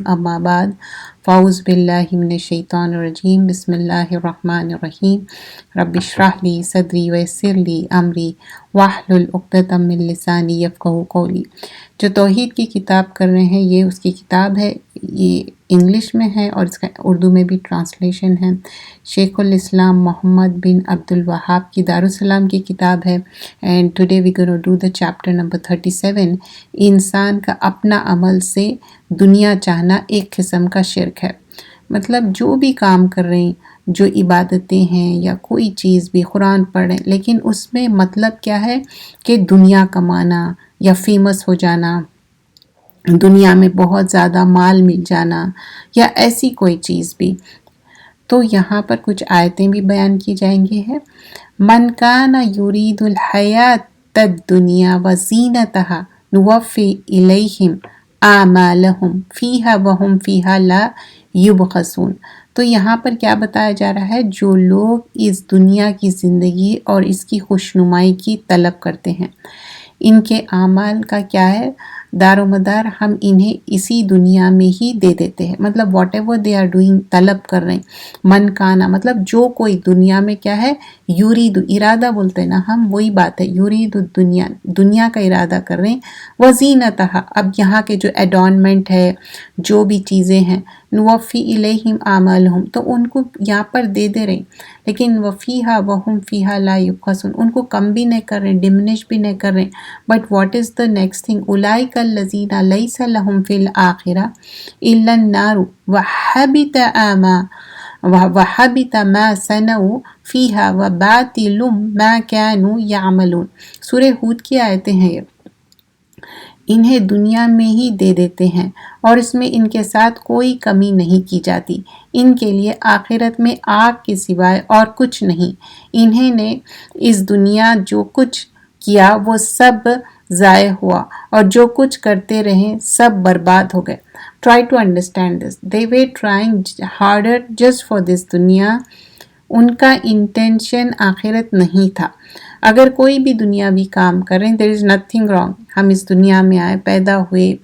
अम्मा बाद फ़ाउज़ बिल्लाहि मिनश्शैतानिर्रजीम बिस्मिल्लाहिर्रहमानिर्रहीम रब्बि इश्रह ली सदरी वयस्सिर ली अमरी वाहलुल उक़दतम मिन लिसानी यफ़क़हू क़ौली। जो तौहीद की किताब कर रहे हैं ये उसकी किताब है, ये इंग्लिश में है और इसका उर्दू में भी ट्रांसलेशन है। शेखुल इस्लाम मोहम्मद बिन अब्दुल वहाब की दारुस्सलाम की किताब है। And today we gonna do the chapter number 37। इंसान का अपना अमल से दुनिया चाहना एक किस्म का शिर्क है। मतलब जो भी काम कर रहे हैं, जो इबादतें हैं या कोई चीज़ भी, कुरान पढ़ रहे हैं, लेकिन उसमें मतलब क्या है कि दुनिया कमाना या फेमस हो जाना, दुनिया में बहुत ज़्यादा माल मिल जाना या ऐसी कोई चीज़ भी। तो यहाँ पर कुछ आयतें भी बयान की जाएंगी है। मन काना युरीदुल हयातद दुनिया व ज़ीनतहा नुवफ़्फ़ी इलैहिम आमालहुम फ़ीहा वहुम फ़ीहा ला युबख़सून। तो यहाँ पर क्या बताया जा रहा है, जो लोग इस दुनिया की ज़िंदगी और इसकी खुशनुमाई की तलब करते हैं, इनके आमाल का क्या है, दारोमदार हम इन्हें इसी दुनिया में ही दे देते हैं। मतलब whatever they are doing, तलब कर रहे हैं। मन काना मतलब जो कोई दुनिया में क्या है, यूरीदु, इरादा बोलते हैं ना हम, वही बात है, यूरीदु दुनिया, दुनिया का इरादा कर रहे हैं। वज़ीनतहा, अब यहाँ के जो एडॉर्नमेंट है, जो भी चीज़ें हैं, नुवफ़्फ़ी इलैहिम आमालहुम, तो उनको यहाँ पर दे दे रहे हैं, लेकिन वफ़ीहा वहुम फ़ीहा ला युबख़सून, उनको कम भी नहीं कर रहे, डिमिनिश भी नहीं कर रहे। But what is the next thing, उलाइका लज़ीना लैसा लहुम फ़िल आखिरा इल्ला अन्नारु व हबित मा सनऊ फ़ीहा व बातिलुम मा कानू यामलून। सूरह हूद की आयतें हैं ये। इन्हें दुनिया में ही दे देते हैं और इसमें इनके साथ कोई कमी नहीं की जाती। इनके लिए आखिरत में आग के सिवाय और कुछ नहीं। इन्हें ने इस दुनिया जो कुछ किया वो सब ज़ाय हुआ और जो कुछ करते रहे सब बर्बाद हो गए। Try to understand this, they were trying harder just for this दुनिया। उनका इंटेंशन आखिरत नहीं था। अगर कोई भी दुनियावी काम करें, देयर इज़ नथिंग रॉन्ग। हम इस दुनिया में आए, पैदा हुए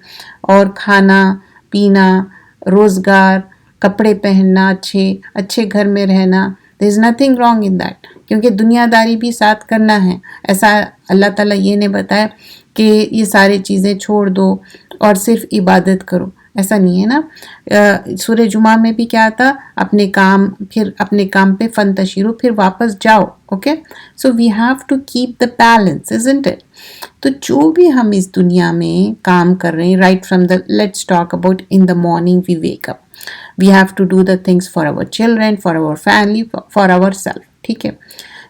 और खाना पीना, रोज़गार, कपड़े पहनना, अच्छे घर में रहना, there is nothing wrong in that, क्योंकि दुनियादारी भी साथ करना है। ऐसा अल्लाह ताला ये नहीं बताया कि ये सारी चीज़ें छोड़ दो और सिर्फ इबादत करो, ऐसा नहीं है ना। सूरह जुमा में भी क्या था, अपने काम पे फंतशिरू, फिर वापस जाओ। Okay, so we have to keep the balance, isn't it. तो जो भी हम इस दुनिया में काम कर रहे हैं, right from the, let's talk about in the morning we wake up, we have to do the things for our children, for our family, for our self. ठीक है,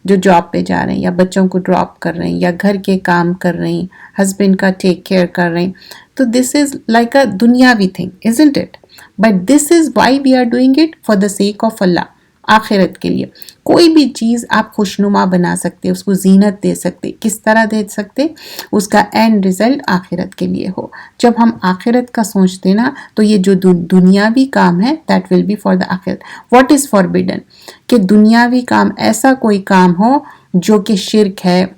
जो जॉब पे जा रहे हैं या बच्चों को ड्रॉप कर रहे हैं या घर के काम कर रहे हैं, हस्बैंड का टेक केयर कर रहे हैं, तो दिस इज़ लाइक अ दुनियावी thing, isn't it. But this is why we are doing it, for the sake of Allah, आखिरत के लिए। कोई भी चीज़ आप खुशनुमा बना सकते, उसको जीनत दे सकते। किस तरह दे सकते, उसका एंड रिजल्ट आखिरत के लिए हो। जब हम आखिरत का सोचते ना, तो ये जो दुनियावी काम है, that will be for the आखिरत। व्हाट इज़ फॉरबिडन, कि दुनियावी काम ऐसा कोई काम हो जो कि शिर्क है,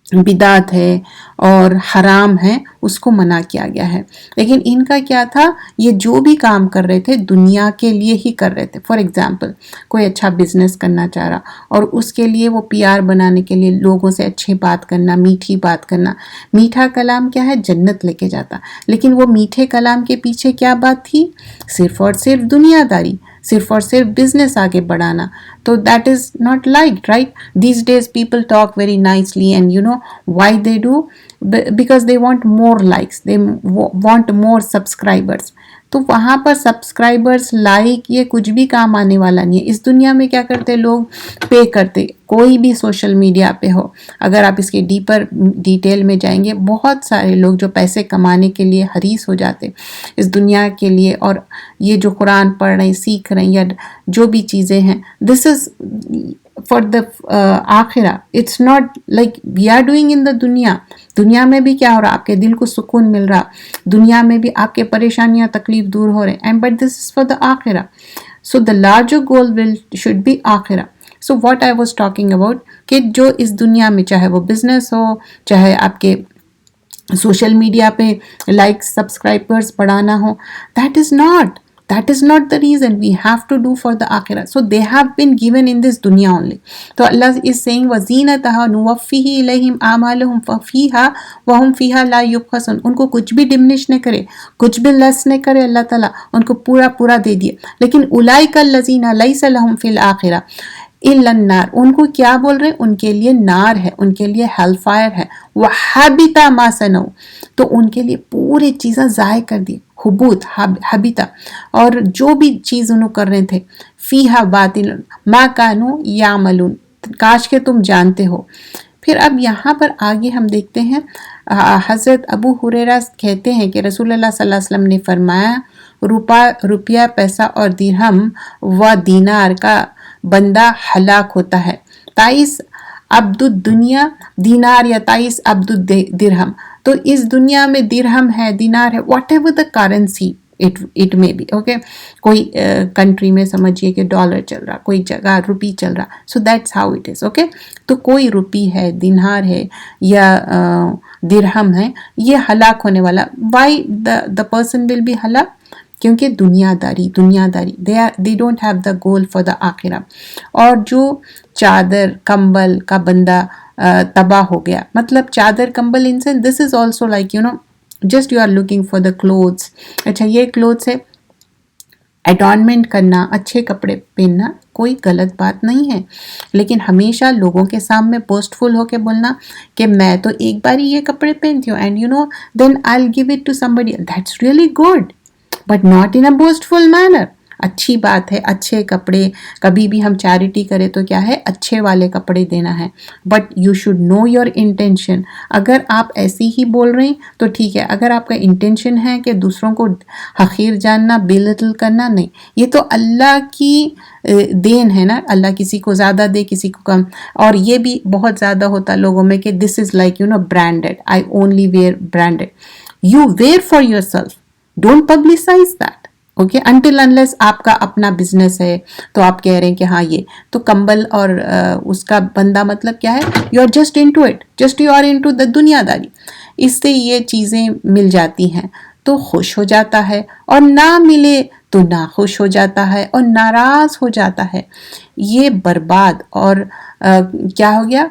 बिदात है और हराम है, उसको मना किया गया है। लेकिन इनका क्या था, ये जो भी काम कर रहे थे दुनिया के लिए ही कर रहे थे। फॉर एग्जांपल, कोई अच्छा बिजनेस करना चाह रहा और उसके लिए वो पीआर बनाने के लिए लोगों से अच्छी बात करना, मीठी बात करना। मीठा कलाम क्या है, जन्नत लेके जाता। लेकिन वो मीठे कलाम के पीछे क्या बात थी, सिर्फ और सिर्फ दुनियादारी, सिर्फ और सिर्फ बिजनेस आगे बढ़ाना। तो that is not like, right? These days people talk very nicely and you know why they do, because they want more likes, they want more subscribers. तो वहाँ पर सब्सक्राइबर्स, लाइक, ये कुछ भी काम आने वाला नहीं है। इस दुनिया में क्या करते लोग, पे करते। कोई भी सोशल मीडिया पे हो, अगर आप इसके डीपर डिटेल में जाएंगे, बहुत सारे लोग जो पैसे कमाने के लिए हरीस हो जाते इस दुनिया के लिए, और ये जो कुरान पढ़ रहे हैं, सीख रहे हैं, या जो भी चीज़ें हैं, दिस इज़ फॉर द आखिरा। It's not like we are doing in the दुनिया में भी क्या हो रहा, आपके दिल को सुकून मिल रहा, दुनिया में भी आपके परेशानियां तकलीफ दूर हो रहे, and but this is for the आखिरा। So the larger goal will should be आखिरा। So what I was talking about, कि जो इस दुनिया में, चाहे वो बिजनेस हो, चाहे आपके सोशल मीडिया पे लाइक सब्सक्राइबर्स बढ़ाना हो, that is not the reason. We have to do for the akhirah. So they have been given in this dunya only. So Allah is saying wazinataha nuwaffihi ilayhim amalahum fafiha wa hum fiha la yubkhasun. उनको कुछ भी diminish न करे, कुछ भी less न करे, अल्लाह ताला उनको पूरा पूरा दे दिए. लेकिन उलाइका लजीना लैसा लहुम फिल आखिरा इल्लन्नार, उनको क्या बोल रहे हैं, उनके लिए नार है, उनके लिए हेल फायर है. वह हबिता मा सनऊ, तो उनके लिए पूरी चीज़ें ज़ाय कर दी. हुबूत हबिता, और जो भी चीज़ उन्होंने कर रहे थे, फीहा बातिल मा कानू यामलून, काश के तुम जानते हो. फिर अब यहाँ पर आगे हम देखते हैं, हज़रत अबू हुरैरा कहते हैं कि रसूलुल्लाह सल्लल्लाहु अलैहि वसल्लम ने फरमाया, रुपया पैसा और दिरहम व दीनार का बंदा हलाक होता है. ताइस अब्दुद दुनिया दीनार या ताइस अब्दुद दिरहम, तो इस दुनिया में दिरहम है, दीनार है, what ever the currency it में बी. ओके, कोई कंट्री में समझिए कि डॉलर चल रहा, कोई जगह रुपी चल रहा. So that's how it is. Okay, तो कोई रुपी है, दिनार है या दिरहम है, ये हलाक होने वाला. Why the person will be हलाक? क्योंकि दुनियादारी they don't have the goal for the आखिरा. और जो चादर कंबल का बंदा तबाह हो गया, मतलब चादर कंबल इनसे this is also like you know just you are looking for the clothes. अच्छा, ये क्लोथ्स है, एडॉर्नमेंट करना, अच्छे कपड़े पहनना कोई गलत बात नहीं है, लेकिन हमेशा लोगों के सामने बोस्टफुल होके बोलना कि मैं तो एक बार ही ये कपड़े पहनती हूँ and you know then I will give it to somebody, that's really good, but not in a boastful manner. अच्छी बात है, अच्छे कपड़े, कभी भी हम चैरिटी करें तो क्या है, अच्छे वाले कपड़े देना है, but you should know your intention. अगर आप ऐसे ही बोल रहे हैं तो ठीक है, अगर आपका इंटेंशन है कि दूसरों को हकीर जानना, बेलिटल करना, नहीं, ये तो अल्लाह की देन है ना. अल्लाह किसी को ज़्यादा दे, किसी को कम, और ये भी बहुत ज़्यादा होता लोगों में कि this is like you know branded, I only wear branded. You wear for your self, don't publicise that. Okay, until unless आपका अपना बिजनेस है तो आप कह रहे हैं कि हाँ ये तो कंबल और उसका बंदा मतलब क्या है, you are just into it, just you are into the दुनियादारी. इससे ये चीज़ें मिल जाती हैं तो खुश हो जाता है, और ना मिले तो ना खुश हो जाता है और नाराज़ हो जाता है. ये बर्बाद और क्या हो गया,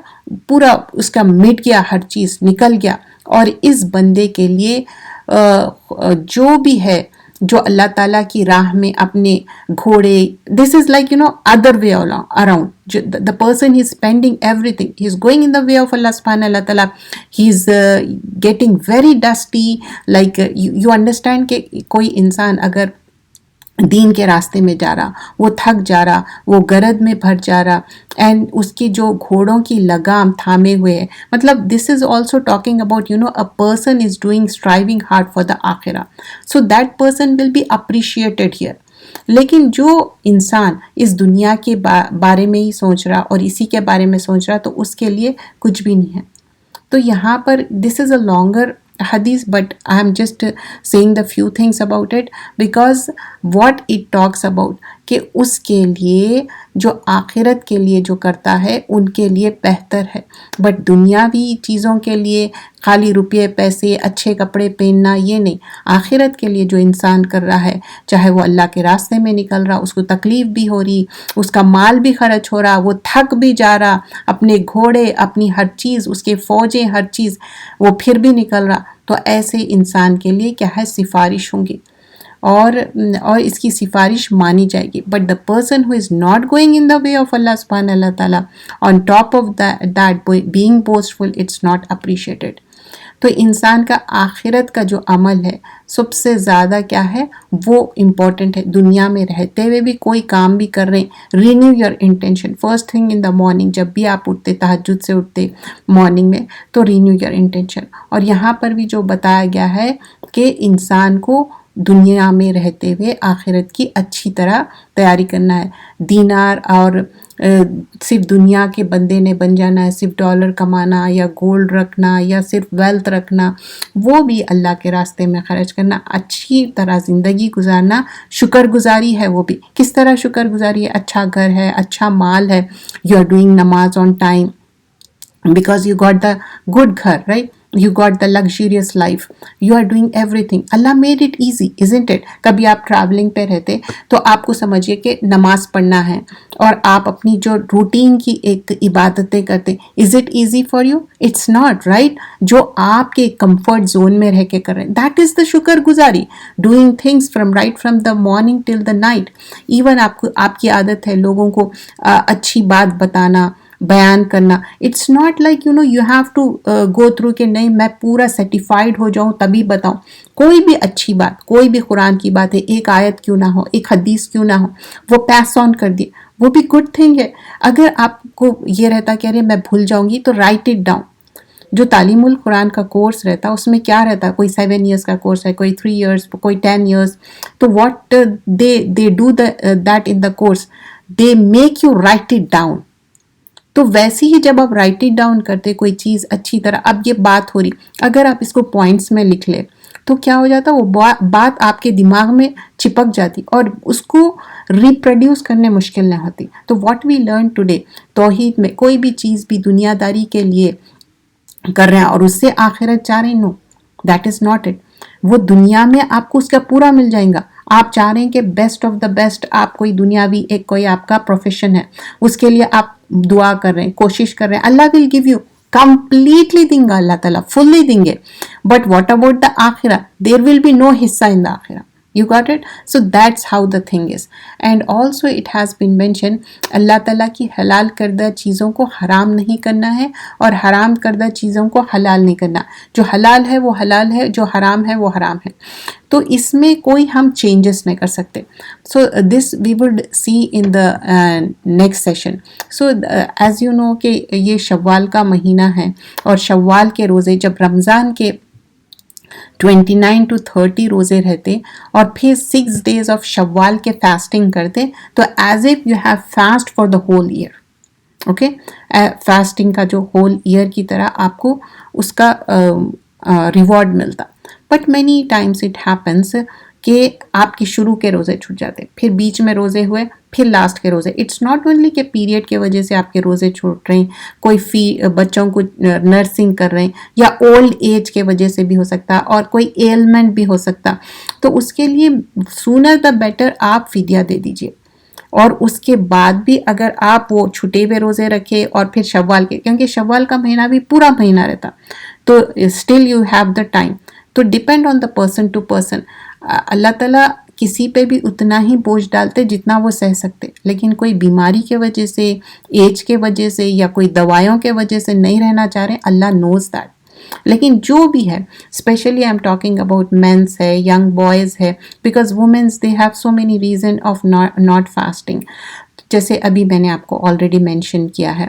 पूरा उसका मिट गया, हर चीज़ निकल गया. और इस बंदे के लिए जो भी है, जो अल्लाह ताला की राह में अपने घोड़े, this is like you know other way around, the person he is spending everything, he is going in the way of Allah सुब्हानहू व तआला, he is getting very dusty. Like you understand कि कोई इंसान अगर दीन के रास्ते में जा रहा, वो थक जा रहा, वो गरद में भर जा रहा, एंड उसकी जो घोड़ों की लगाम थामे हुए है, मतलब this is also talking about you know a person is doing striving hard for the आखिरा, so that person will be appreciated here. लेकिन जो इंसान इस दुनिया के बारे में ही सोच रहा और इसी के बारे में सोच रहा, तो उसके लिए कुछ भी नहीं है. तो यहाँ पर this is a longer hadith, but I am just saying the few things about it because what it talks about कि उसके लिए जो आखिरत के लिए जो करता है उनके लिए बेहतर है. बट दुनियावी चीज़ों के लिए खाली रुपये पैसे अच्छे कपड़े पहनना ये नहीं, आखिरत के लिए जो इंसान कर रहा है, चाहे वो अल्लाह के रास्ते में निकल रहा, उसको तकलीफ़ भी हो रही, उसका माल भी खर्च हो रहा, वो थक भी जा रहा, अपने घोड़े, अपनी हर चीज़, उसके फ़ौजें, हर चीज़, वो फिर भी निकल रहा, तो ऐसे इंसान के लिए क्या है, सिफारिश होंगी और इसकी सिफारिश मानी जाएगी. But the person who is not going in the way of Allah सुब्हानहू व तआला, on top of that being boastful, it's not appreciated. तो इंसान का आखिरत का जो अमल है सबसे ज़्यादा क्या है, वो इम्पॉर्टेंट है. दुनिया में रहते हुए भी कोई काम भी कर रहे हैं, renew your intention first thing in the morning. जब भी आप उठते, तहज्जुद से उठते मॉर्निंग में, तो रिन्यू योर इंटेंशन. और यहाँ पर भी जो बताया गया है कि इंसान को दुनिया में रहते हुए आखिरत की अच्छी तरह तैयारी करना है. दीनार और सिर्फ दुनिया के बंदे ने बन जाना है, सिर्फ डॉलर कमाना या गोल्ड रखना या सिर्फ वेल्थ रखना, वो भी अल्लाह के रास्ते में खर्च करना, अच्छी तरह ज़िंदगी गुजारना, शुक्रगुजारी है. वो भी किस तरह शुक्रगुजारी है, अच्छा घर है, अच्छा माल है, यू आर डूइंग नमाज on time because you got the good घर, right. you got the luxurious life, you are doing everything. Allah made it easy, isn't it? कभी आप ट्रैवलिंग पे रहते तो आपको समझिए कि नमाज पढ़ना है और आप अपनी जो रूटीन की एक इबादतें करते, is it easy for you? It's not, right? जो आपके कंफर्ट जोन में रह के कर रहे हैं, दैट इज द शुक्र गुजारी. Doing things from the morning till the night. Even आपको आपकी आदत है लोगों को अच्छी बात बताना, बयान करना. It's not like you have to go through कि नहीं मैं पूरा सर्टिफाइड हो जाऊं तभी बताऊं. कोई भी अच्छी बात, कोई भी कुरान की बात है, एक आयत क्यों ना हो, एक हदीस क्यों ना हो, वो पास ऑन कर दिए, वो भी गुड थिंग है. अगर आपको ये रहता कि अरे मैं भूल जाऊंगी, तो राइट इट डाउन. जो तालीमुल कुरान का कोर्स रहता उसमें क्या रहता, कोई 7 years का कोर्स है, कोई 3 years, कोई 10 years. तो what they do that in the course, they make you right it down. तो वैसे ही जब आप राइट इट डाउन करते कोई चीज़ अच्छी तरह, अब ये बात हो रही, अगर आप इसको पॉइंट्स में लिख ले तो क्या हो जाता, वो बात आपके दिमाग में चिपक जाती और उसको रिप्रोड्यूस करने मुश्किल नहीं होती. तो व्हाट वी लर्न टुडे, तौहीद में कोई भी चीज़ भी दुनियादारी के लिए कर रहे हैं और उससे आखिरत चाह रहे हैं, no, that is not it. वो दुनिया में आपको उसका पूरा मिल जाएगा. आप चाह रहे हैं कि बेस्ट ऑफ द बेस्ट, आप कोई दुनियावी एक कोई आपका प्रोफेशन है, उसके लिए आप दुआ कर रहे हैं, कोशिश कर रहे हैं, Allah will give you, completely देंगे अल्लाह ताला, फुल्ली देंगे. बट व्हाट अबाउट द आखिरा, देयर विल बी नो हिस्सा इन द आखिरा. You got it? So that's how the thing is. And also it has been mentioned, अल्लाह ताला की हलाल करदा चीज़ों को हराम नहीं करना है और हराम करदा चीज़ों को हलाल नहीं करना. जो हलाल है वो हलाल है, जो हराम है वो हराम है. तो इसमें कोई हम चेंजेस नहीं कर सकते. So this we would see in the next session. So as you know कि ये शव्वाल का महीना है और शव्वाल के रोज़े जब रमज़ान के 29 to 30 रोज़े रहते और फिर 6 days ऑफ शव्वाल के फास्टिंग करते, तो as if you have fast for the whole year. Okay, fasting का जो होल ईयर की तरह आपको उसका रिवॉर्ड मिलता. But many times it happens कि आपके शुरू के रोज़े छूट जाते, फिर बीच में रोज़े हुए, फिर लास्ट के रोज़े. इट्स नॉट ओनली कि पीरियड के वजह से आपके रोज़े छूट रहे हैं, कोई बच्चों को नर्सिंग कर रहे हैं या ओल्ड एज के वजह से भी हो सकता और कोई एलमेंट भी हो सकता. तो उसके लिए सूनर द बेटर आप फिदिया दे दीजिए. और उसके बाद भी अगर आप वो छुटे हुए रोज़े रखे और फिर शव्वाल के, क्योंकि शव्वाल का महीना भी पूरा महीना रहता, तो still you have the time. तो depend on the person to person. Allah ताला किसी पे भी उतना ही बोझ डालते जितना वो सह सकते, लेकिन कोई बीमारी के वजह से, एज के वजह से या कोई दवाइयों के वजह से नहीं रहना चाह रहे, अल्लाह नोज दैट. लेकिन जो भी है, specially I am talking about mens है, यंग बॉयज़ है, because womens they have so many reason of not fasting. जैसे अभी मैंने आपको ऑलरेडी मेंशन किया है.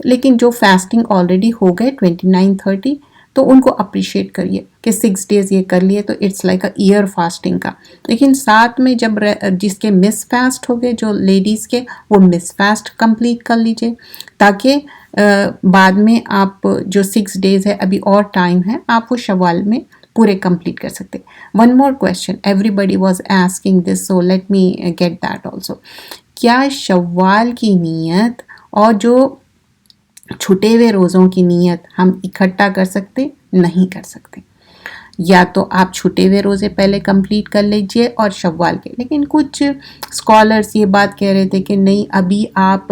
लेकिन जो फास्टिंग ऑलरेडी हो गए 29-30, तो उनको अप्रिशिएट करिए कि 6 days ये कर लिए, तो it's like a year fasting का. लेकिन साथ में जब जिसके मिस फास्ट हो गए, जो लेडीज़ के, वो मिस फास्ट कंप्लीट कर लीजिए, ताकि बाद में आप जो 6 days है, अभी और टाइम है, आप वो शव्वाल में पूरे कंप्लीट कर सकते. One more question, everybody was asking this, so let me get that also. क्या शव्वाल की नीयत और जो छुटे हुए रोज़ों की नीयत हम इकट्ठा कर सकते? नहीं कर सकते. या तो आप छुटे हुए रोज़े पहले कंप्लीट कर लीजिए और शव्वाल के. लेकिन कुछ स्कॉलर्स ये बात कह रहे थे कि नहीं, अभी आप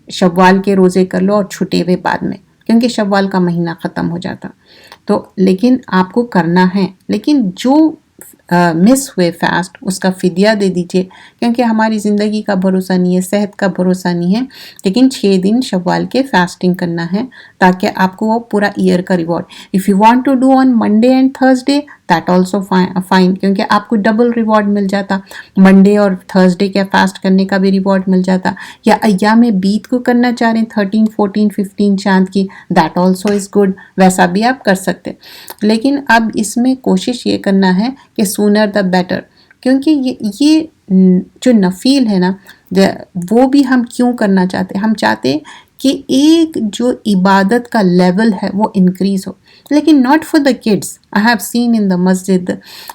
शव्वाल के रोज़े कर लो और छुटे हुए बाद में, क्योंकि शव्वाल का महीना ख़त्म हो जाता. तो लेकिन आपको करना है, लेकिन जो मिस हुए फास्ट उसका फिदिया दे दीजिए, क्योंकि हमारी ज़िंदगी का भरोसा नहीं है, सेहत का भरोसा नहीं है. लेकिन 6 दिन शव्वाल के फास्टिंग करना है ताकि आपको वो पूरा ईयर का reward. If you want to do on Monday and Thursday, that also fine, क्योंकि आपको डबल रिवॉर्ड मिल जाता. मंडे और थर्सडे के फास्ट करने का भी रिवॉर्ड मिल जाता. या अय्याम बीत को करना चाह रहे हैं 13, 14, 15 चांद की, दैट ऑल्सो इज़ गुड, वैसा भी आप कर सकते. लेकिन अब इसमें कोशिश ये करना है कि सूनर द बेटर, क्योंकि ये जो नफील है ना, वो भी हम क्यों करना चाहते, हम चाहते कि एक जो इबादत का लेवल है वो इंक्रीज हो. लेकिन not for the kids. I have seen in the मस्जिद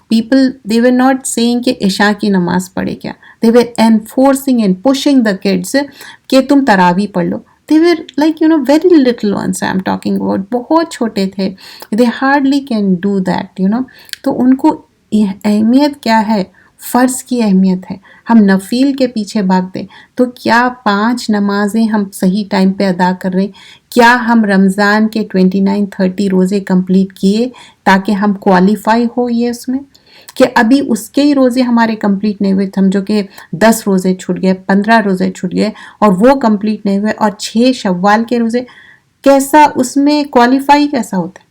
people, they were not saying कि इशा की नमाज पढ़े क्या, they were enforcing and pushing the kids कि तुम तरावी पढ़ लो. they were like, very little ones I'm talking about, بہت چھوٹے تھے. they hardly can do that, تو ان کو اہمیت کیا ہے؟ فرض کی اہمیت ہے. ہم نفل کے پیچھے بھاگتے تو کیا 5 نمازیں ہم صحیح ٹائم پہ ادا کر رہے؟ کیا ہم رمضان کے 29-30 روزے کمپلیٹ کیے تاکہ ہم کوالیفائی ہو یہ اس میں؟ کہ ابھی اس کے ہی روزے ہمارے کمپلیٹ نہیں ہوئے، سمجھو کہ 10 روزے چھوٹ گئے، 15 روزے چھوٹ گئے اور وہ کمپلیٹ نہیں ہوئے، اور 6 شوال کے روزے، کیسا اس میں کوالیفائی کیسا ہوتا ہے؟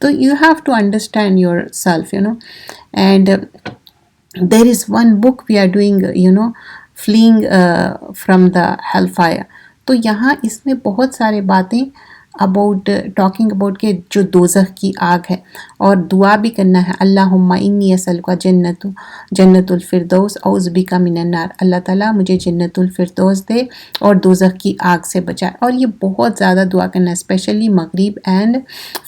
تو you have to understand your self, and there is one book we are doing, fleeing from the hellfire. تو یہاں اس میں بہت سارے باتیں talking about کہ جو دوزخ کی آگ ہے، اور دعا بھی کرنا ہے، اللہم انی اسألک جنت الفردوس اعوذ بک من النار. اللہ تعالیٰ مجھے جنت الفردوس دے اور دوزخ کی آگ سے بچائے. اور یہ بہت زیادہ دعا کرنا ہے، اسپیشلی مغرب اینڈ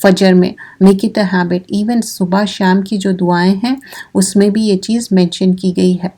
فجر میں. Make it a habit. Even صبح شام کی جو دعائیں ہیں اس میں بھی یہ چیز مینشن کی گئی ہے.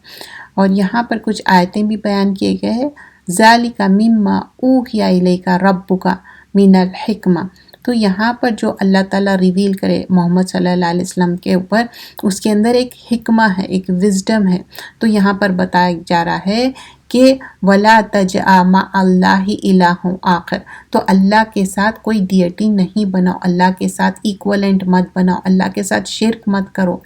اور یہاں پر کچھ آیتیں بھی بیان کیے گئے ہیں، ذالک مما اوحی الیک ربک من الحکمہ. تو یہاں پر جو اللہ تعالیٰ ریویل کرے محمد صلی اللہ علیہ وسلم کے اوپر، اس کے اندر ایک حکمہ ہے، ایک وزڈم ہے. تو یہاں پر بتایا جا رہا ہے کہ وَلَا تَجْعَ مَعَ اللَّهِ إِلَٰهٌ آخر. تو اللہ کے ساتھ کوئی ڈیٹی نہیں بناؤ، اللہ کے ساتھ ایکولنٹ مت بناؤ، اللہ کے ساتھ شرک مت کرو.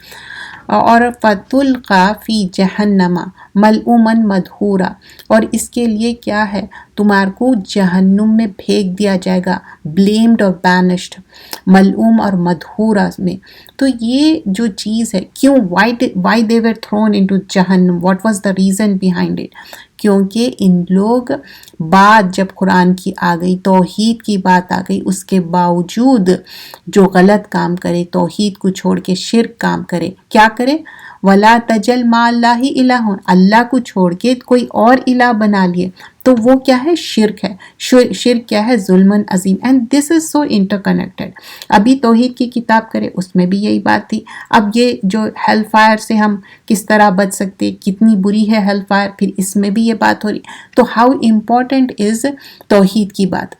اور فَتُلْقَىٰ فِي جَهَنَّمَ مَلْعُومًا مَدْحُورًا. اور اس کے لیے کیا ہے؟ تمہارے کو جہنم میں پھینک دیا جائے گا، بلیمڈ اور بینشڈ، ملعوم اور مدحورا میں. تو یہ جو چیز ہے، کیوں why they were thrown into جہنم، what was the reason behind it؟ کیونکہ ان لوگ بعد جب قرآن کی آ گئی، توحید کی بات آ گئی، اس کے باوجود جو غلط کام کرے، توحید کو چھوڑ کے شرک کام کرے، کیا کرے؟ وَلَا تَجْعَلْ مَعَ اللَّهِ إِلَٰهًا، اللہ کو چھوڑ کے کوئی اور الہ بنا لیے. تو وہ کیا ہے؟ شرک ہے. شرک کیا ہے؟ ظلم عظیم. And this is so interconnected. ابھی توحید کی کتاب کرے، اس میں بھی یہی بات تھی. اب یہ جو ہیل فائر سے ہم کس طرح بچ سکتے، کتنی بری ہے ہیل فائر، پھر اس میں بھی یہ بات ہو رہی. تو ہاؤ امپورٹنٹ از توحید کی بات.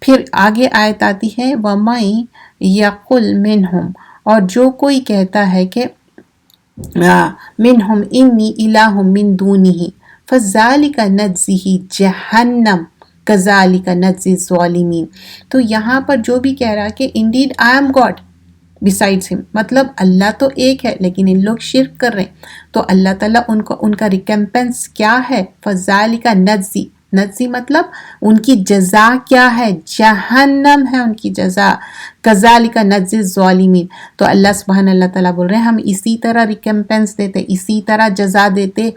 پھر آگے آیت آتی ہے وَمَن یقل منہم، اور جو کوئی کہتا ہے کہ منہم انی الہ من دونہ فذالک نجزیہ جہنم کذالک نجزی الظالمین. تو یہاں پر جو بھی کہہ رہا کہ indeed I am God besides ہم، مطلب اللہ تو ایک ہے لیکن ان لوگ شرک کر رہے ہیں، تو اللہ تعالیٰ ان کا ریکمپنس کیا ہے؟ فذالک نجزی. نجزی مطلب ان کی جزا کیا ہے؟ جہنم ہے ان کی جزا. کذالک نجزی الظالمین. تو اللہ سبحانہ اللہ تعالیٰ بول رہے ہیں ہم اسی طرح ریکمپنس دیتے، اسی طرح جزا دیتے.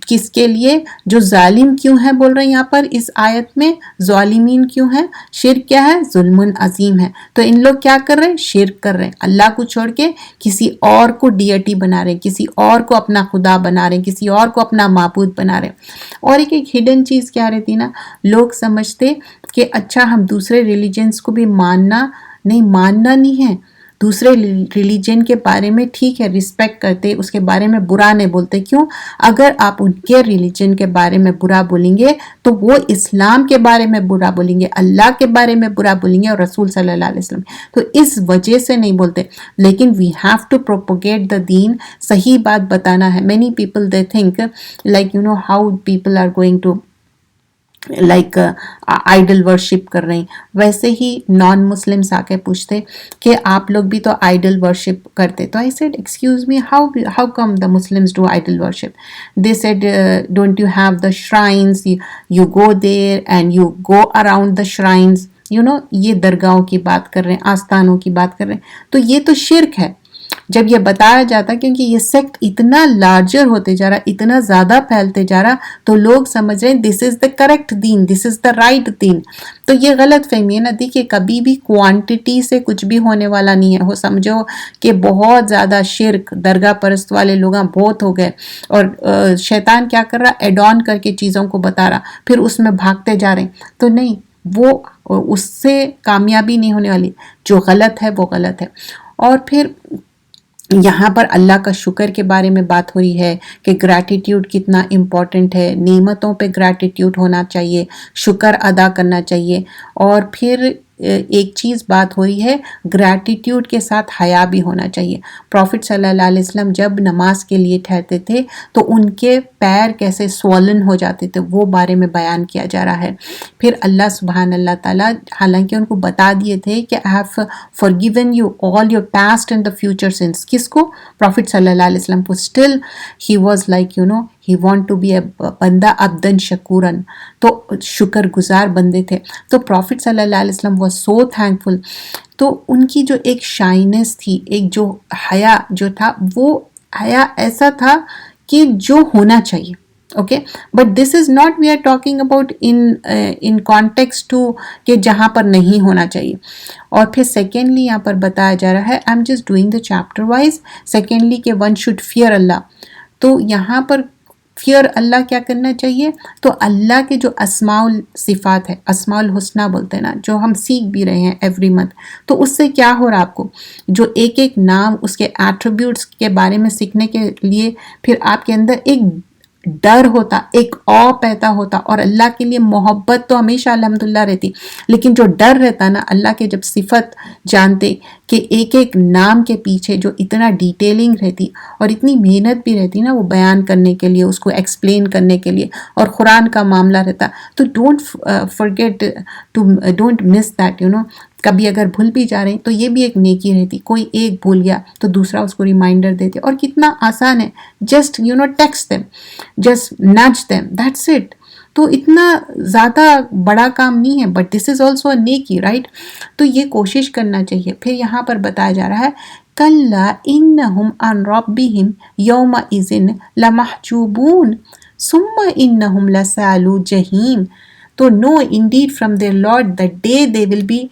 کس کے لیے؟ جو ظالم کیوں ہیں بول رہے ہیں یہاں پر اس آیت میں، ظالمین کیوں ہیں؟ شرک کیا ہے؟ ظلم عظیم ہے. تو ان لوگ کیا کر رہے ہیں؟ شرک کر رہے ہیں. اللہ کو چھوڑ کے کسی اور کو ڈیٹی بنا رہے ہیں، کسی اور کو اپنا خدا بنا رہے ہیں، کسی اور کو اپنا معبود بنا رہے ہیں. اور ایک ہڈن چیز کیا رہتی نا، لوگ سمجھتے کہ اچھا ہم دوسرے ریلیجنس کو بھی ماننا نہیں ہے، دوسرے ریلیجن کے بارے میں ٹھیک ہے رسپیکٹ کرتے، اس کے بارے میں برا نہیں بولتے. کیوں؟ اگر آپ ان کے ریلیجن کے بارے میں برا بولیں گے تو وہ اسلام کے بارے میں برا بولیں گے، اللہ کے بارے میں برا بولیں گے اور رسول صلی اللہ علیہ وسلم. تو اس وجہ سے نہیں بولتے. لیکن we have to propagate the دین، صحیح بات بتانا ہے. Many people they think like how people are going to like idol worship کر رہے ہیں، ویسے ہی نان مسلمس آ کے پوچھتے کہ آپ لوگ بھی تو آئیڈل ورشپ کرتے. تو I said excuse me how come the Muslims do idol worship? They said don't you have the shrines, you go there and you go around the shrines. یہ درگاہوں کی بات کر رہے ہیں، آستانوں کی بات کر رہے ہیں. تو یہ تو شرک ہے. جب یہ بتایا جاتا کیونکہ یہ سیکٹ اتنا لارجر ہوتے جا رہا، اتنا زیادہ پھیلتے جا رہا، تو لوگ سمجھ رہے ہیں دس از the correct then, this is the right then. تو یہ غلط فہمی ہے نا. دیکھیے کبھی بھی کوانٹٹی سے کچھ بھی ہونے والا نہیں ہے. وہ سمجھو کہ بہت زیادہ شرک، درگاہ پرست والے لوگ بہت ہو گئے اور شیطان کیا کر رہا؟ ایڈ آن کر کے چیزوں کو بتا رہا، پھر اس میں بھاگتے جا رہے ہیں. تو نہیں، وہ اس سے کامیابی نہیں ہونے والی. جو غلط ہے وہ غلط ہے. اور پھر یہاں پر اللہ کا شکر کے بارے میں بات ہو رہی ہے کہ گریٹیٹیوڈ کتنا امپورٹنٹ ہے، نعمتوں پہ گریٹیٹیوڈ ہونا چاہیے، شکر ادا کرنا چاہیے. اور پھر ایک چیز بات ہو رہی ہے گریٹیٹیوڈ کے ساتھ حیا بھی ہونا چاہیے. پروفٹ صلی اللہ علیہ وسلم جب نماز کے لیے ٹھہرتے تھے تو ان کے پیر کیسے سوالن ہو جاتے تھے، وہ بارے میں بیان کیا جا رہا ہے. پھر اللہ سبحان اللہ تعالیٰ حالانکہ ان کو بتا دیے تھے کہ I have forgiven you all your past and the future sins. کس کو؟ پروفٹ صلی اللہ علیہ وسلم کو. Still he was like he want to be a بندہ عبدن شکورن، تو شکر گزار بندے تھے. تو پروفٹ صلی اللہ علیہ وسلم was so thankful. تو ان کی جو ایک شائنس تھی، ایک جو حیا جو تھا، وہ حیا ایسا تھا کہ جو ہونا چاہیے. Okay, but this is not we are talking about in context to کہ جہاں پر نہیں ہونا چاہیے. اور پھر سیکنڈلی یہاں پر بتایا جا رہا ہے I am just doing the chapter wise. Secondly کہ ون شوڈ فیئر اللہ. تو یہاں پر فیئر اللہ کیا کرنا چاہیے؟ تو اللہ کے جو اسماء الصفات ہے، اسماء الحسنہ بولتے ہیں نا، جو ہم سیکھ بھی رہے ہیں ایوری منتھ، تو اس سے کیا ہو رہا آپ کو؟ جو ایک ایک نام، اس کے ایٹریبیوٹس کے بارے میں سیکھنے کے لیے پھر آپ کے اندر ایک ڈر ہوتا، ایک او پیدا ہوتا، اور اللہ کے لیے محبت تو ہمیشہ الحمدللہ رہتی، لیکن جو ڈر رہتا نا اللہ کے جب صفت جانتے کہ ایک ایک نام کے پیچھے جو اتنا ڈیٹیلنگ رہتی اور اتنی محنت بھی رہتی نا وہ بیان کرنے کے لیے، اس کو ایکسپلین کرنے کے لیے، اور قرآن کا معاملہ رہتا، تو ڈونٹ مس دیٹ. کبھی اگر بھول بھی جا رہے ہیں تو یہ بھی ایک نیکی رہتی. کوئی ایک بھول گیا تو دوسرا اس کو ریمائنڈر دیتے، اور کتنا آسان ہے، جسٹ ٹیکسٹ دیم، جسٹ نج دیم، دیٹس اٹ. تو اتنا زیادہ بڑا کام نہیں ہے، but this is also a نیکی، رائٹ؟ تو یہ کوشش کرنا چاہیے. پھر یہاں پر بتایا جا رہا ہے کَلَّا إِنَّهُمْ عَنْ رَبِّهِمْ يَوْمَئِذٍ لَمَحْجُوبُونَ ثُمَّ إِنَّهُمْ لَسَالُو جَحِيمٍ. تو no indeed from their lord the day they will be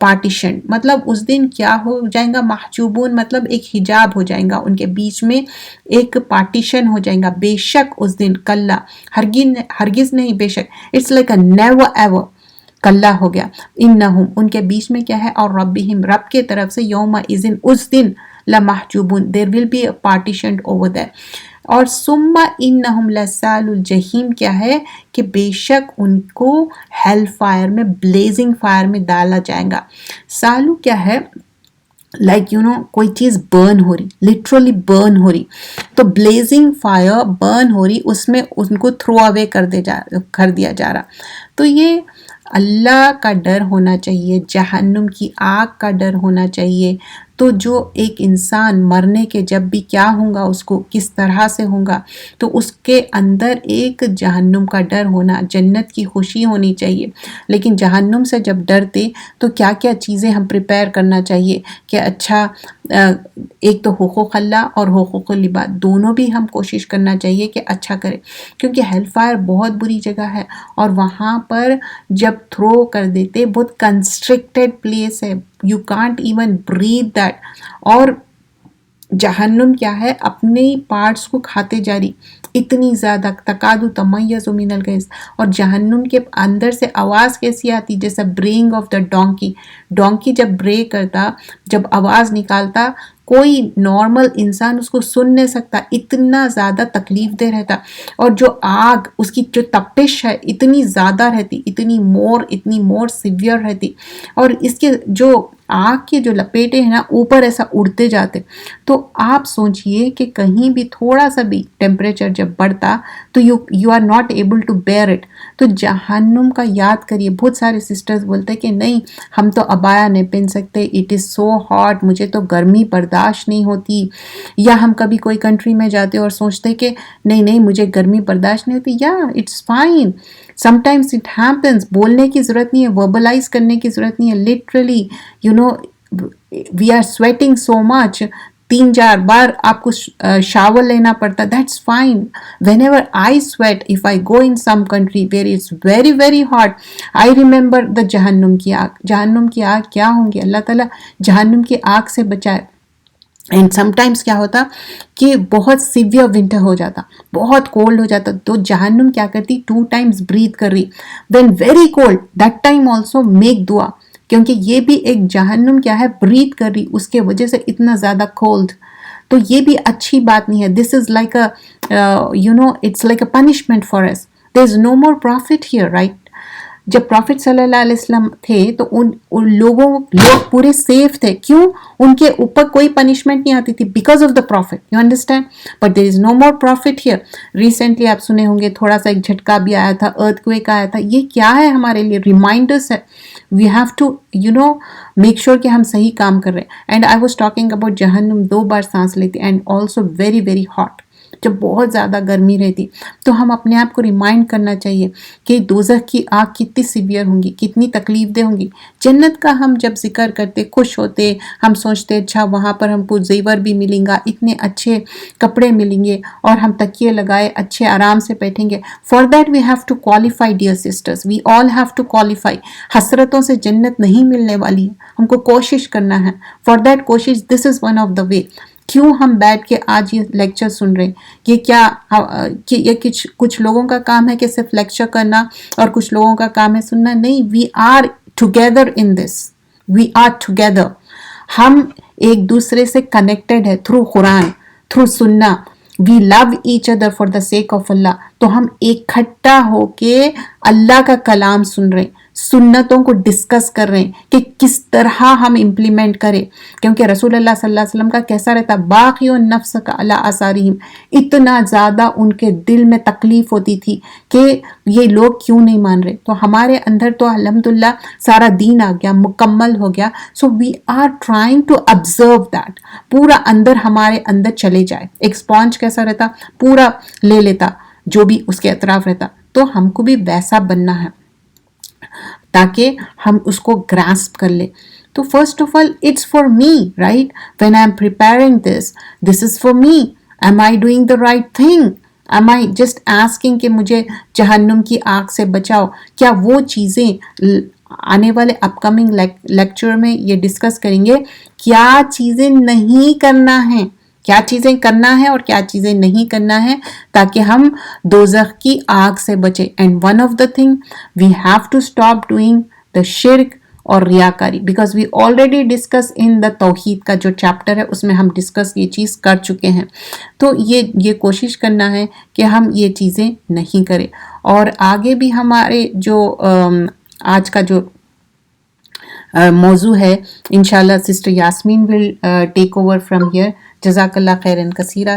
partition. مطلب اس دن کیا ہو جائیں گا؟ محجوبون، مطلب ایک حجاب ہو جائیں گا ان کے بیچ میں، ایک پارٹیشن ہو جائیں گا. بے شک اس دن، کلا، ہرگز نہیں، بے شک، it's like a never ever, کلا ہو گیا. انہم، ان کے بیچ میں کیا ہے؟ اور ربہم، رب کے طرف سے، یوم اذن، اس دن، لمحجوبون، there will be partition over there. اور ثم انہم لسال الجحیم کیا ہے؟ کہ بے شک ان کو ہیل فائر میں، بلیزنگ فائر میں ڈالا جائے گا. سالو کیا ہے؟ لائک کوئی چیز برن ہو رہی، لٹرلی برن ہو رہی، تو بلیزنگ فائر برن ہو رہی، اس میں ان کو تھرو اوے کر دیا جا رہا. تو یہ اللہ کا ڈر ہونا چاہیے، جہنم کی آگ کا ڈر ہونا چاہیے. تو جو ایک انسان مرنے کے جب بھی کیا ہوگا، اس کو کس طرح سے ہوگا، تو اس کے اندر ایک جہنم کا ڈر ہونا، جنت کی خوشی ہونی چاہیے. لیکن جہنم سے جب ڈرتے تو کیا کیا چیزیں ہم پریپیئر کرنا چاہیے کہ اچھا، ایک تو حقوق اللہ اور حقوق العباد، دونوں بھی ہم کوشش کرنا چاہیے کہ اچھا کرے، کیونکہ ہیل فائر بہت بری جگہ ہے، اور وہاں پر جب تھرو کر دیتے، بہت کنسٹرکٹیڈ پلیس ہے، you can't even breathe that. اور جہنم کیا ہے؟ اپنے پارٹس کو کھاتے جاری، اتنی زیادہ، تکادو تمیز من الغیظ. اور جہنم کے اندر سے آواز کیسی آتی؟ جیسا بریئنگ آف دا ڈونکی. ڈونکی جب برے کرتا، جب آواز نکالتا، کوئی نارمل انسان اس کو سن نہیں سکتا، اتنا زیادہ تکلیف دہ رہتا. اور جو آگ، اس کی جو تپش ہے اتنی زیادہ رہتی، اتنی مور سیویئر رہتی. اور اس کے جو آگ کے جو لپیٹے ہیں نا، اوپر ایسا اڑتے جاتے. تو آپ سوچئے کہ کہیں بھی تھوڑا سا بھی ٹیمپریچر جب بڑھتا تو you are not able to bear it. تو جہنم کا یاد کریے. بہت سارے سسٹرز بولتے کہ نہیں، ہم تو عبایا نہیں پہن سکتے، اٹ از سو ہاٹ، مجھے تو گرمی برداشت نہیں ہوتی. یا ہم کبھی کوئی کنٹری میں جاتے اور سوچتے کہ نہیں مجھے گرمی برداشت نہیں ہوتی. یا it's fine, sometimes it happens. بولنے کی ضرورت نہیں ہے، وربلائز کرنے کی ضرورت نہیں ہے. Literally we are sweating so much, 3-4 بار آپ کو شاور لینا پڑتا. That's fine. Whenever I sweat, if I go in some country where it's very very hot, I remember the جہنم کی آگ. جہنم کی آگ کیا ہوں گی؟ اللہ تعالیٰ جہنم کی آگ سے بچائے. اینڈ سم ٹائمس کیا ہوتا کہ بہت سیویئر ونٹر ہو جاتا، بہت کولڈ ہو جاتا، تو جہنم کیا کرتی؟ 2 times بریتھ کر رہی. When very cold, that time also make دعا، کیونکہ یہ بھی ایک جہنم کیا ہے؟ بریتھ کر رہی، اس کے وجہ سے اتنا زیادہ کولڈ. تو یہ بھی اچھی بات نہیں ہے. This is like it's like a punishment for us. There is no more profit here, right. جب پروفٹ صلی اللہ علیہ وسلم تھے تو ان لوگ پورے سیف تھے. کیوں؟ ان کے اوپر کوئی پنشمنٹ نہیں آتی تھی because of the profit. You understand? But there is no more profit here. Recently آپ سنے ہوں گے تھوڑا سا ایک جھٹکا بھی آیا تھا, ارتھ کویک آیا تھا. یہ کیا ہے ہمارے لیے؟ ریمائنڈرس ہے. We have to make sure کہ ہم صحیح کام کر رہے ہیں. And I was talking about جہنم 2 بار سانس لیتی, and also very very hot, جب بہت زیادہ گرمی رہتی. تو ہم اپنے آپ کو ریمائنڈ کرنا چاہیے کہ دوزخ کی آگ کتنی سیویئر ہوں گی, کتنی تکلیف دہ ہوں گی. جنت کا ہم جب ذکر کرتے, خوش ہوتے, ہم سوچتے اچھا وہاں پر ہم کو زیور بھی ملیں گا, اتنے اچھے کپڑے ملیں گے, اور ہم تکیے لگائے اچھے آرام سے بیٹھیں گے. For that we have to qualify dear sisters, we all have to qualify. حسرتوں سے جنت نہیں ملنے والی ہے, ہم کو کوشش کرنا ہے. فار دیٹ کوشش, دس از ون آف دا وے. کیوں ہم بیٹھ کے آج یہ لیکچر سن رہے ہیں؟ یہ کیا یہ کچھ لوگوں کا کام ہے کہ صرف لیکچر کرنا اور کچھ لوگوں کا کام ہے سننا؟ نہیں, we are together in this, we are together. ہم ایک دوسرے سے کنیکٹڈ ہے تھرو قرآن, تھرو سننا. We love each other for the sake of Allah. تو ہم اکٹھا ہو کے اللہ کا کلام سن رہے ہیں, سنتوں کو ڈسکس کر رہے ہیں کہ کس طرح ہم امپلیمنٹ کریں. کیونکہ رسول اللہ صلی اللہ علیہ وسلم کا کیسا رہتا, باقی النفس کا علی آثارہم. اتنا زیادہ ان کے دل میں تکلیف ہوتی تھی کہ یہ لوگ کیوں نہیں مان رہے. تو ہمارے اندر تو الحمدللہ سارا دین آ گیا, مکمل ہو گیا. So we are trying to observe that, پورا اندر ہمارے اندر چلے جائے. ایک اسپونج کیسا رہتا, پورا لے لیتا جو بھی اس کے اطراف رہتا. تو ہم کو بھی ویسا بننا ہے تاکہ ہم اس کو گراسپ کر لیں. تو first of all it's for me, right. When I am preparing this is for me. Am I doing the right thing? Am I just asking کہ مجھے جہنم کی آگ سے بچاؤ؟ کیا وہ چیزیں آنے والے اپ کمنگ لیکچر میں یہ ڈسکس کریں گے, کیا چیزیں نہیں کرنا ہے, کیا چیزیں کرنا ہے اور کیا چیزیں نہیں کرنا ہے, تاکہ ہم دوزخ کی آگ سے بچیں. And one of the thing we have to stop doing the شرک اور ریاکاری, because we already discuss in the توحید کا جو چیپٹر ہے اس میں ہم ڈسکس یہ چیز کر چکے ہیں. تو یہ کوشش کرنا ہے کہ ہم یہ چیزیں نہیں کریں. اور آگے بھی ہمارے جو آج کا جو موضوع ہے, انشاءاللہ sister Yasmin will take over from here. جزاک اللہ خیرن کثیرہ.